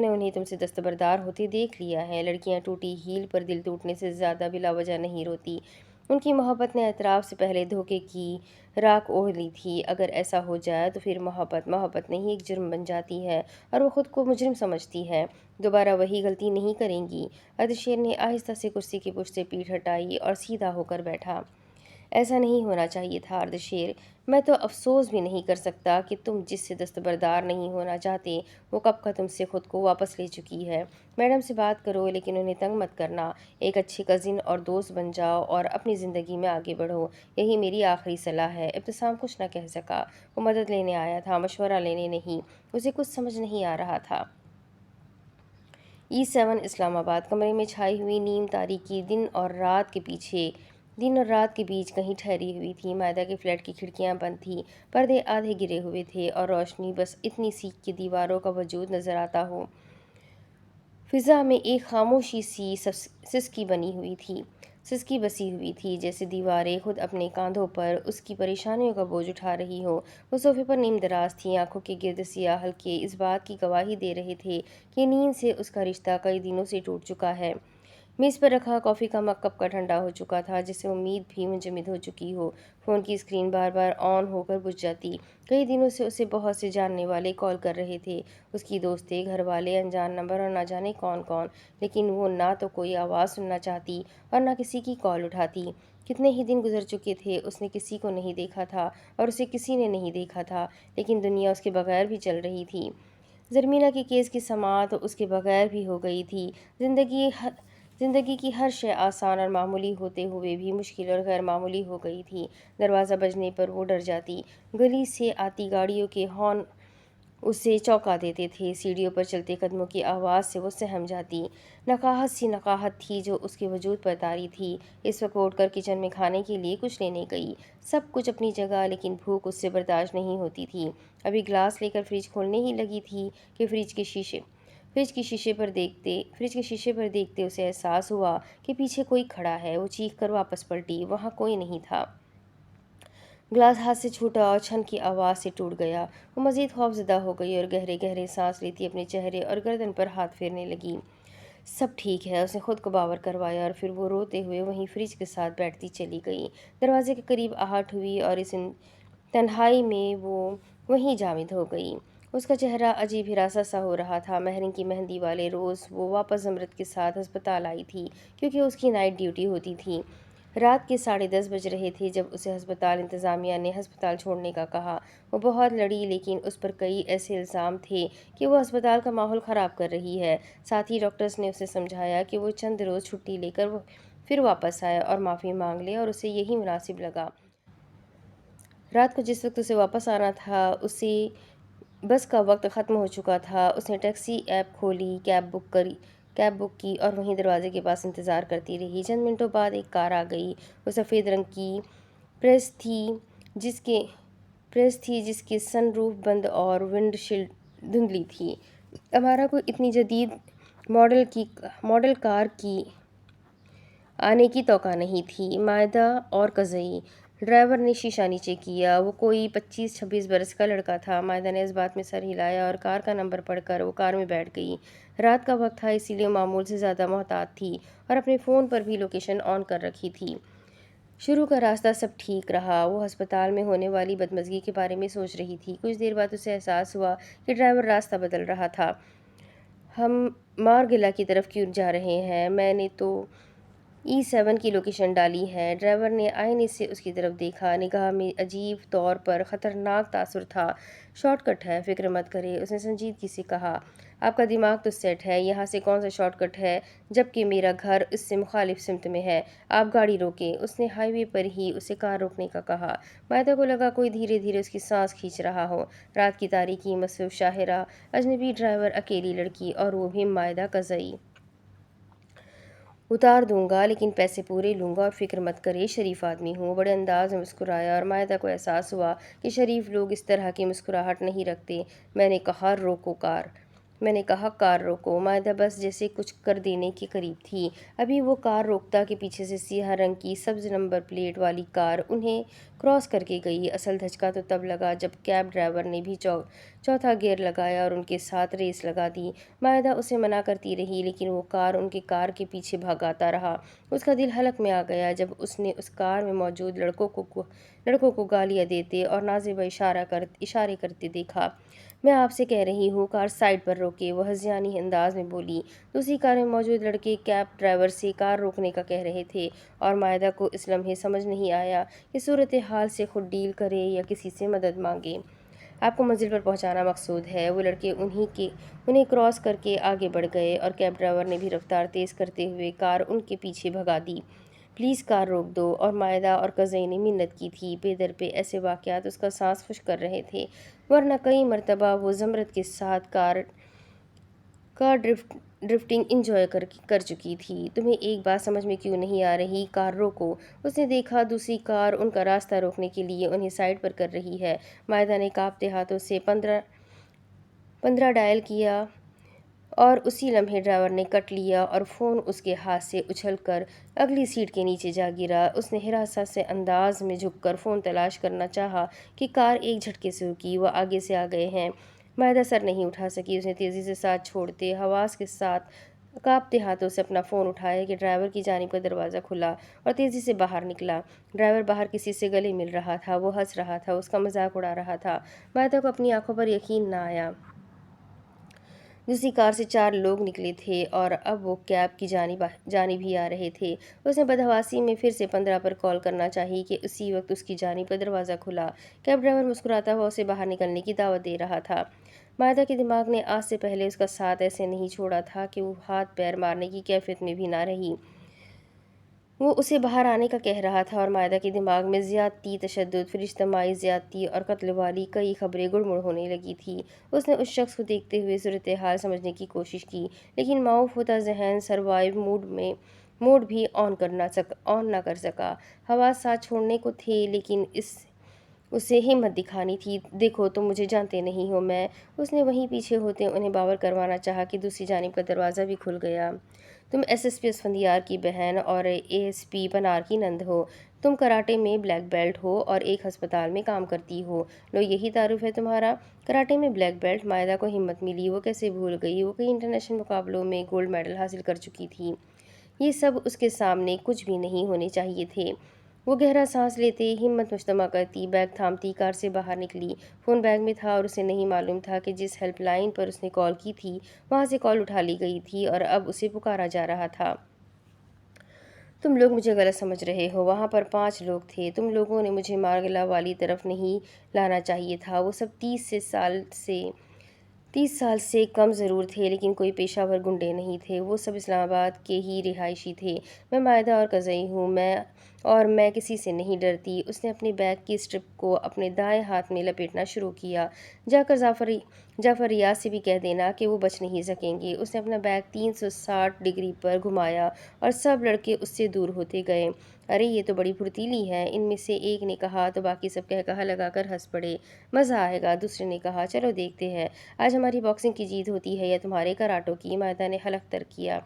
انہیں تم سے دستبردار ہوتے دیکھ لیا ہے۔ لڑکیاں ٹوٹی ہیل پر دل ٹوٹنے سے زیادہ بلا وجہ نہیں روتی۔ ان کی محبت نے اعتراف سے پہلے دھوکے کی راکھ اوڑھ لی تھی۔ اگر ایسا ہو جائے تو پھر محبت نہیں ایک جرم بن جاتی ہے، اور وہ خود کو مجرم سمجھتی ہے۔ دوبارہ وہی غلطی نہیں کریں گی؟ اردشیر نے آہستہ سے کرسی کی پشت سے پیٹھ ہٹائی اور سیدھا ہو کر بیٹھا۔ ایسا نہیں ہونا چاہیے تھا اردشیر۔ میں تو افسوس بھی نہیں کر سکتا کہ تم جس سے دستبردار نہیں ہونا چاہتے وہ کب کا تم سے خود کو واپس لے چکی ہے۔ میڈم سے بات کرو، لیکن انہیں تنگ مت کرنا۔ ایک اچھے کزن اور دوست بن جاؤ اور اپنی زندگی میں آگے بڑھو، یہی میری آخری صلاح ہے۔ ابتسام کچھ نہ کہہ سکا۔ وہ مدد لینے آیا تھا، مشورہ لینے نہیں۔ اسے کچھ سمجھ نہیں آ رہا تھا۔ E7 اسلام آباد۔ کمرے میں چھائی ہوئی نیم تاریکی دن اور رات کے بیچ کہیں ٹھہری ہوئی تھی۔ مائدہ کے فلیٹ کی کھڑکیاں بند تھیں، پردے آدھے گرے ہوئے تھے اور روشنی بس اتنی سی کہ دیواروں کا وجود نظر آتا ہو۔ فضا میں ایک خاموشی سی سسکی بسی ہوئی تھی، جیسے دیواریں خود اپنے کاندھوں پر اس کی پریشانیوں کا بوجھ اٹھا رہی ہوں۔ وہ صوفے پر نیم دراز تھی، آنکھوں کے گرد سیاہ حلقے اس بات کی گواہی دے رہے تھے کہ نیند سے اس کا رشتہ کئی دنوں سے ٹوٹ چکا ہے۔ میز پر رکھا کافی کا مگ کب کا ٹھنڈا ہو چکا تھا، جس سے امید بھی منجمد ہو چکی ہو۔ فون کی اسکرین بار بار آن ہو کر بجھ جاتی۔ کئی دنوں سے اسے بہت سے جاننے والے کال کر رہے تھے، اس کی دوستیں، گھر والے، انجان نمبر اور نہ جانے کون، لیکن وہ نہ تو کوئی آواز سننا چاہتی اور نہ کسی کی کال اٹھاتی۔ کتنے ہی دن گزر چکے تھے، اس نے کسی کو نہیں دیکھا تھا اور اسے کسی نے نہیں دیکھا تھا، لیکن دنیا اس کے بغیر بھی چل رہی تھی۔ زرمینہ کے کیس کی سماعت اس کے بغیر بھی ہو گئی تھی۔ زندگی کی ہر شے آسان اور معمولی ہوتے ہوئے بھی مشکل اور غیر معمولی ہو گئی تھی۔ دروازہ بجنے پر وہ ڈر جاتی، گلی سے آتی گاڑیوں کے ہارن اسے چونکا دیتے تھے، سیڑھیوں پر چلتے قدموں کی آواز سے وہ سہم جاتی۔ نقاہت تھی جو اس کے وجود پر طاری تھی۔ اس وقت وہ اٹھ کر کچن میں کھانے کے لیے کچھ لینے گئی۔ سب کچھ اپنی جگہ، لیکن بھوک اس سے برداشت نہیں ہوتی تھی۔ ابھی گلاس لے کر فریج کھولنے ہی لگی تھی کہ فریج کے شیشے پر دیکھتے اسے احساس ہوا کہ پیچھے کوئی کھڑا ہے۔ وہ چیخ کر واپس پلٹی، وہاں کوئی نہیں تھا۔ گلاس ہاتھ سے چھوٹا اور چھن کی آواز سے ٹوٹ گیا۔ وہ مزید خوفزدہ ہو گئی اور گہرے گہرے سانس لیتی اپنے چہرے اور گردن پر ہاتھ پھیرنے لگی۔ سب ٹھیک ہے، اس نے خود کو باور کروایا، اور پھر وہ روتے ہوئے وہیں فریج کے ساتھ بیٹھتی چلی گئی۔ دروازے کے قریب آہٹ ہوئی اور اس تنہائی میں وہ وہیں جامد ہو گئی۔ اس کا چہرہ عجیب ہراساں سا ہو رہا تھا۔ مہرین کی مہندی والے روز وہ واپس زمرد کے ساتھ ہسپتال آئی تھی کیونکہ اس کی نائٹ ڈیوٹی ہوتی تھی۔ رات کے 10:30 بج رہے تھے جب اسے ہسپتال انتظامیہ نے ہسپتال چھوڑنے کا کہا۔ وہ بہت لڑی لیکن اس پر کئی ایسے الزام تھے کہ وہ ہسپتال کا ماحول خراب کر رہی ہے۔ ساتھ ہی ڈاکٹرز نے اسے سمجھایا کہ وہ چند روز چھٹی لے کر پھر واپس آئے اور معافی مانگ لے اور اسے یہی مناسب لگا۔ رات کو جس وقت اسے واپس آنا تھا اسے بس کا وقت ختم ہو چکا تھا۔ اس نے ٹیکسی ایپ کھولی، کیب بک کی اور وہیں دروازے کے پاس انتظار کرتی رہی۔ چند منٹوں بعد ایک کار آ گئی۔ وہ سفید رنگ کی پریس تھی جس کی سن روف بند اور ونڈ شیلڈ دھندلی تھی۔ امارا کو اتنی جدید ماڈل کار کی آنے کی توقع نہیں تھی۔ مائدہ اور قزئی۔ ڈرائیور نے شیشہ نیچے کیا۔ وہ کوئی 25-26 برس کا لڑکا تھا۔ مائدہ نے اس بات میں سر ہلایا اور کار کا نمبر پڑھ کر وہ کار میں بیٹھ گئی۔ رات کا وقت تھا اسی لیے معمول سے زیادہ محتاط تھی اور اپنے فون پر بھی لوکیشن آن کر رکھی تھی۔ شروع کا راستہ سب ٹھیک رہا۔ وہ ہسپتال میں ہونے والی بدمزگی کے بارے میں سوچ رہی تھی۔ کچھ دیر بعد اسے احساس ہوا کہ ڈرائیور راستہ بدل رہا تھا۔ ہم مارگلا کی طرف کیوں جا رہے ہیں؟ میں نے تو E7 کی لوکیشن ڈالی ہے۔ ڈرائیور نے آئینے سے اس کی طرف دیکھا۔ نگاہ میں عجیب طور پر خطرناک تاثر تھا۔ شارٹ کٹ ہے، فکر مت کریں، اس نے سنجیدگی سے کہا۔ آپ کا دماغ تو سیٹ ہے، یہاں سے کون سا شارٹ کٹ ہے جبکہ میرا گھر اس سے مخالف سمت میں ہے۔ آپ گاڑی روکیں، اس نے ہائی وے پر ہی اسے کار روکنے کا کہا۔ مائدہ کو لگا کوئی دھیرے دھیرے اس کی سانس کھینچ رہا ہو۔ رات کی تاریکی، مصروف شاہراہ، اجنبی ڈرائیور، اکیلی لڑکی اور وہ بھی مائدہ قزئی۔ اتار دوں گا لیکن پیسے پورے لوں گا اور فکر مت کریں، شریف آدمی ہوں۔ بڑے انداز میں مسکرایا اور مائدہ کو احساس ہوا کہ شریف لوگ اس طرح کی مسکراہٹ نہیں رکھتے۔ میں نے کہا کار روکو۔ مائدہ بس جیسے کچھ کر دینے کے قریب تھی۔ ابھی وہ کار روکتا کہ پیچھے سے سیاہ رنگ کی سبز نمبر پلیٹ والی کار انہیں کراس کر کے گئی۔ اصل دھچکا تو تب لگا جب کیب ڈرائیور نے بھی چوتھا گیئر لگایا اور ان کے ساتھ ریس لگا دی۔ مائدہ اسے منع کرتی رہی لیکن وہ کار ان کے کار کے پیچھے بھاگاتا رہا۔ اس کا دل حلق میں آ گیا جب اس نے اس کار میں موجود لڑکوں کو گالیاں دیتے اور نازیبہ اشارے کرتے دیکھا۔ میں آپ سے کہہ رہی ہوں کار سائڈ پر روکے، وہ ہذیانی انداز میں بولی۔ دوسری کار میں موجود لڑکے کیب ڈرائیور سے کار روکنے کا کہہ رہے تھے اور مائدہ کو اس لمحے سمجھ نہیں آیا کہ صورتحال سے خود ڈیل کرے یا کسی سے مدد مانگے۔ آپ کو منزل پر پہنچانا مقصود ہے۔ وہ لڑکے انہیں کراس کر کے آگے بڑھ گئے اور کیب ڈرائیور نے بھی رفتار تیز کرتے ہوئے کار ان کے پیچھے بھگا دی۔ پلیز کار روک دو، اور مائدہ اور قزئی نے منت کی تھی۔ پے در پہ ایسے واقعات اس کا سانس خشک کر رہے تھے، ورنہ کئی مرتبہ وہ زمرد کے ساتھ کار ڈرفٹنگ انجوائے کر چکی تھی۔ تمہیں ایک بات سمجھ میں کیوں نہیں آ رہی؟ کار روکو۔ اس نے دیکھا دوسری کار ان کا راستہ روکنے کے لیے انہیں سائڈ پر کر رہی ہے۔ مائدہ نے کانپتے ہاتھوں سے 15 ڈائل کیا اور اسی لمحے ڈرائیور نے کٹ لیا اور فون اس کے ہاتھ سے اچھل کر اگلی سیٹ کے نیچے جا گرا۔ اس نے ہراساں سے انداز میں جھک کر فون تلاش کرنا چاہا کہ کار ایک جھٹکے سے رکی۔ وہ آگے سے آ گئے ہیں۔ مائدہ سر نہیں اٹھا سکی۔ اس نے تیزی سے ساتھ چھوڑتے حواس کے ساتھ کانپتے ہاتھوں سے اپنا فون اٹھایا کہ ڈرائیور کی جانب کا دروازہ کھلا اور تیزی سے باہر نکلا۔ ڈرائیور باہر کسی سے گلے مل رہا تھا۔ وہ ہنس رہا تھا، اس کا مذاق اڑا رہا تھا۔ مائدہ کو اپنی آنکھوں پر یقین نہ آیا۔ دوسری کار سے 4 لوگ نکلے تھے اور اب وہ کیب کی جانب ہی آ رہے تھے۔ اس نے بدحواسی میں پھر سے 15 پر کال کرنا چاہی کہ اسی وقت اس کی جانب کا دروازہ کھلا۔ کیب ڈرائیور مسکراتا ہوا اسے باہر نکلنے کی دعوت دے رہا تھا۔ مائدہ کے دماغ نے آج سے پہلے اس کا ساتھ ایسے نہیں چھوڑا تھا کہ وہ ہاتھ پیر مارنے کی کیفیت میں بھی نہ رہی۔ وہ اسے باہر آنے کا کہہ رہا تھا اور مائدہ کے دماغ میں زیادتی، تشدد، پھر اجتماعی زیادتی اور قتل والی کئی خبریں گڑ مڑ ہونے لگی تھیں۔ اس نے اس شخص کو دیکھتے ہوئے صورتحال سمجھنے کی کوشش کی لیکن معاف ہوتا ذہن سروائیو موڈ بھی آن نہ کر سکا۔ حواس ساتھ چھوڑنے کو تھے لیکن اسے ہمت دکھانی تھی۔ دیکھو تم مجھے جانتے نہیں ہو، اس نے وہیں پیچھے ہوتے انہیں باور کروانا چاہا کہ دوسری جانب کا دروازہ بھی کھل گیا۔ تم SSP اسفندیار کی بہن اور ASP پنار کی نند ہو۔ تم کراٹے میں بلیک بیلٹ ہو اور ایک ہسپتال میں کام کرتی ہو۔ لو یہی تعارف ہے تمہارا؟ کراٹے میں بلیک بیلٹ؟ مائدہ کو ہمت ملی۔ وہ کیسے بھول گئی؟ وہ کئی انٹرنیشنل مقابلوں میں گولڈ میڈل حاصل کر چکی تھی۔ یہ سب اس کے سامنے کچھ بھی نہیں ہونے چاہیے تھے۔ وہ گہرا سانس لیتے، ہمت مجتمع کرتی، بیگ تھامتی کار سے باہر نکلی۔ فون بیگ میں تھا اور اسے نہیں معلوم تھا کہ جس ہیلپ لائن پر اس نے کال کی تھی وہاں سے کال اٹھا لی گئی تھی اور اب اسے پکارا جا رہا تھا۔ تم لوگ مجھے غلط سمجھ رہے ہو، وہاں پر 5 لوگ تھے، تم لوگوں نے مجھے مارگلا والی طرف نہیں لانا چاہیے تھا۔ وہ سب 30 سال سے کم ضرور تھے لیکن کوئی پیشہ ور گنڈے نہیں تھے، وہ سب اسلام آباد کے ہی رہائشی تھے۔ میں مائدہ اور قزئی ہوں، میں کسی سے نہیں ڈرتی۔ اس نے اپنے بیگ کی اسٹرپ کو اپنے دائیں ہاتھ میں لپیٹنا شروع کیا۔ جا کر جعفر ریاض سے بھی کہہ دینا کہ وہ بچ نہیں سکیں گے۔ اس نے اپنا بیگ 360 ڈگری پر گھمایا اور سب لڑکے اس سے دور ہوتے گئے۔ ارے یہ تو بڑی پھرتیلی ہے، ان میں سے ایک نے کہا تو باقی سب کہا لگا کر ہنس پڑے۔ مزہ آئے گا، دوسرے نے کہا۔ چلو دیکھتے ہیں آج ہماری باکسنگ کی جیت ہوتی ہے یا تمہارے کراٹوں کی، مائدہ نے حلق تر کیا۔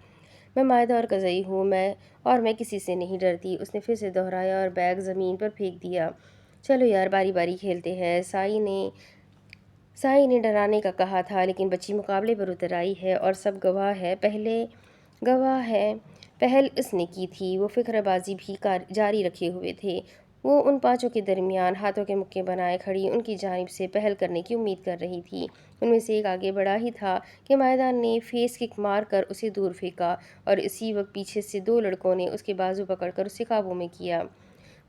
میں مائدہ اور قزئی ہوں، میں کسی سے نہیں ڈرتی، اس نے پھر سے دہرایا اور بیگ زمین پر پھینک دیا۔ چلو یار باری باری کھیلتے ہیں، سائی نے ڈرانے کا کہا تھا لیکن بچی مقابلے پر اتر آئی ہے اور سب گواہ ہے پہل اس نے کی تھی۔ وہ فقرہ بازی بھی جاری رکھے ہوئے تھے۔ وہ ان 5 کے درمیان ہاتھوں کے مکے بنائے کھڑی ان کی جانب سے پہل کرنے کی امید کر رہی تھی۔ ان میں سے ایک آگے بڑھا ہی تھا کہ مائدہ نے فیس کک مار کر اسے دور پھینکا اور اسی وقت پیچھے سے 2 لڑکوں نے اس کے بازو پکڑ کر اسے قابو میں کیا۔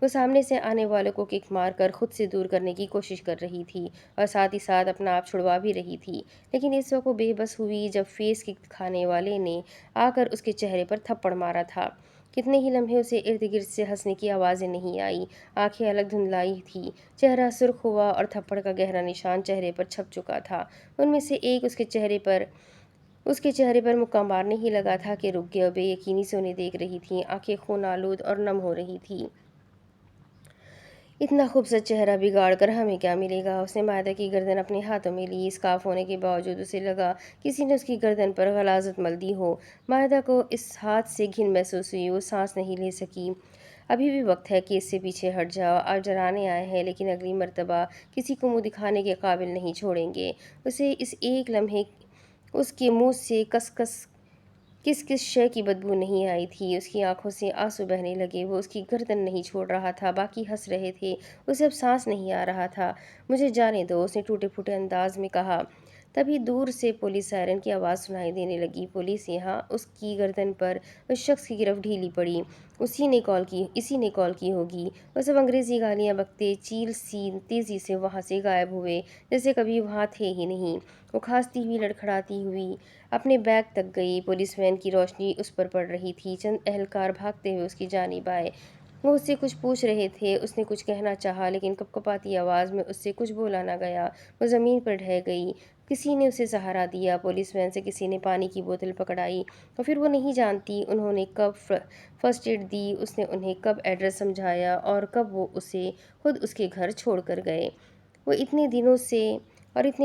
وہ سامنے سے آنے والوں کو کک مار کر خود سے دور کرنے کی کوشش کر رہی تھی اور ساتھ ہی ساتھ اپنا آپ چھڑوا بھی رہی تھی، لیکن اس وقت وہ بے بس ہوئی جب فیس کک کھانے والے نے آ کر اس کے چہرے پر تھپڑ مارا تھا۔ کتنے ہی لمحے اسے ارد گرد سے ہنسنے کی آوازیں نہیں آئی، آنکھیں الگ دھندلائی تھیں، چہرہ سرخ ہوا اور تھپڑ کا گہرا نشان چہرے پر چھپ چکا تھا۔ ان میں سے ایک اس کے چہرے پر مکہ مارنے ہی لگا تھا کہ رک گیا اور بے یقینی سے انہیں دیکھ رہی تھی، آنکھیں خون آلود اور نم ہو رہی تھیں۔ اتنا خوبصورت چہرہ بگاڑ کر ہمیں کیا ملے گا؟ اس نے مائدہ کی گردن اپنے ہاتھوں میں لی، اسکارف ہونے کے باوجود اسے لگا کسی نے اس کی گردن پر غلاظت مل دی ہو۔ مائدہ کو اس ہاتھ سے گھن محسوس ہوئی، وہ سانس نہیں لے سکی۔ ابھی بھی وقت ہے کہ اس سے پیچھے ہٹ جاؤ، آپ ڈرانے آئے ہیں لیکن اگلی مرتبہ کسی کو منہ دکھانے کے قابل نہیں چھوڑیں گے۔ اسے اس ایک لمحے اس کے منہ سے کس شے کی بدبو نہیں آئی تھی، اس کی آنکھوں سے آنسو بہنے لگے، وہ اس کی گردن نہیں چھوڑ رہا تھا، باقی ہنس رہے تھے، اسے اب سانس نہیں آ رہا تھا۔ مجھے جانے دو، اس نے ٹوٹے پھوٹے انداز میں کہا۔ تبھی دور سے پولیس سائرن کی آواز سنائی دینے لگی، پولیس یہاں! اس کی گردن پر اس شخص کی گرفت ڈھیلی پڑی۔ اسی نے کال کی ہوگی۔ وہ سب انگریزی گالیاں بکتے چیل سی تیزی سے وہاں سے غائب ہوئے جیسے کبھی وہاں تھے ہی نہیں۔ وہ کھانستی ہوئی لڑکھڑاتی ہوئی اپنے بیگ تک گئی، پولیس وین کی روشنی اس پر پڑ رہی تھی، چند اہلکار بھاگتے ہوئے اس کی جانب آئے، وہ اس سے کچھ پوچھ رہے تھے، اس نے کچھ کہنا چاہا لیکن کپکپاتی آواز میں اس سے کچھ بولا نہ گیا، وہ زمین پر ڈھہ گئی۔ کسی نے اسے سہارا دیا، پولیس وین سے کسی نے پانی کی بوتل پکڑائی اور پھر وہ نہیں جانتی انہوں نے کب فرسٹ ایڈ دی، اس نے انہیں کب ایڈریس سمجھایا اور کب وہ اسے خود اس کے گھر چھوڑ کر گئے۔ وہ اتنے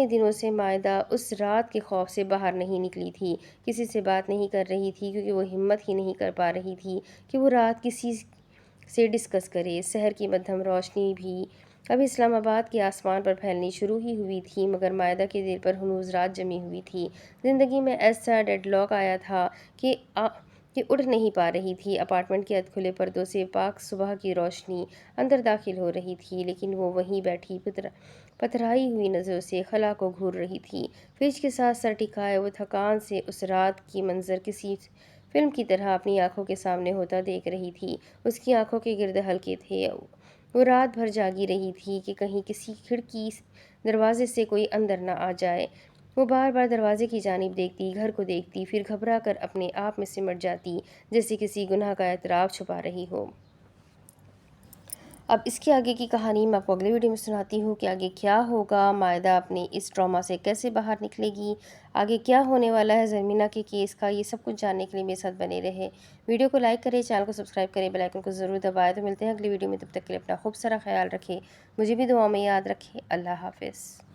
دنوں سے مائدہ اس رات کے خوف سے باہر نہیں نکلی تھی، کسی سے بات نہیں کر رہی تھی کیونکہ وہ ہمت ہی نہیں کر پا رہی تھی کہ وہ رات کسی سے ڈسکس کرے۔ سحر کی مدھم روشنی بھی ابھی اسلام آباد کے آسمان پر پھیلنی شروع ہی ہوئی تھی مگر مائدہ کے دل پر ہنوز رات جمی ہوئی تھی۔ زندگی میں ایسا ڈیڈ لاک آیا تھا کہ اٹھ نہیں پا رہی تھی۔ اپارٹمنٹ کے ادھ کھلے پردوں سے پاک صبح کی روشنی اندر داخل ہو رہی تھی لیکن وہ وہیں بیٹھی پتھرائی ہوئی نظروں سے خلا کو گھور رہی تھی، فریج کے ساتھ سر ٹکائے وہ تھکان سے اس رات کی منظر کسی فلم کی طرح اپنی آنکھوں کے سامنے ہوتا دیکھ رہی تھی۔ اس کی آنکھوں کے گرد حلقے تھے، وہ رات بھر جاگی رہی تھی کہ کہیں کسی کھڑکی دروازے سے کوئی اندر نہ آ جائے۔ وہ بار بار دروازے کی جانب دیکھتی، گھر کو دیکھتی، پھر گھبرا کر اپنے آپ میں سمٹ جاتی جیسے کسی گناہ کا اعتراف چھپا رہی ہو۔ اب اس کے آگے کی کہانی میں آپ کو اگلے ویڈیو میں سناتی ہوں کہ آگے کیا ہوگا، مائدہ اپنے اس ٹراما سے کیسے باہر نکلے گی، آگے کیا ہونے والا ہے زرمینہ کے کیس کا، یہ سب کچھ جاننے کے لیے میرے ساتھ بنے رہے۔ ویڈیو کو لائک کریں، چینل کو سبسکرائب کریں، بیل آئیکن کو ضرور دبائیں۔ تو ملتے ہیں اگلی ویڈیو میں، تب تک کے لیے اپنا خوب سارا خیال رکھیں، مجھے بھی دعاؤں میں یاد رکھیں۔ اللہ حافظ۔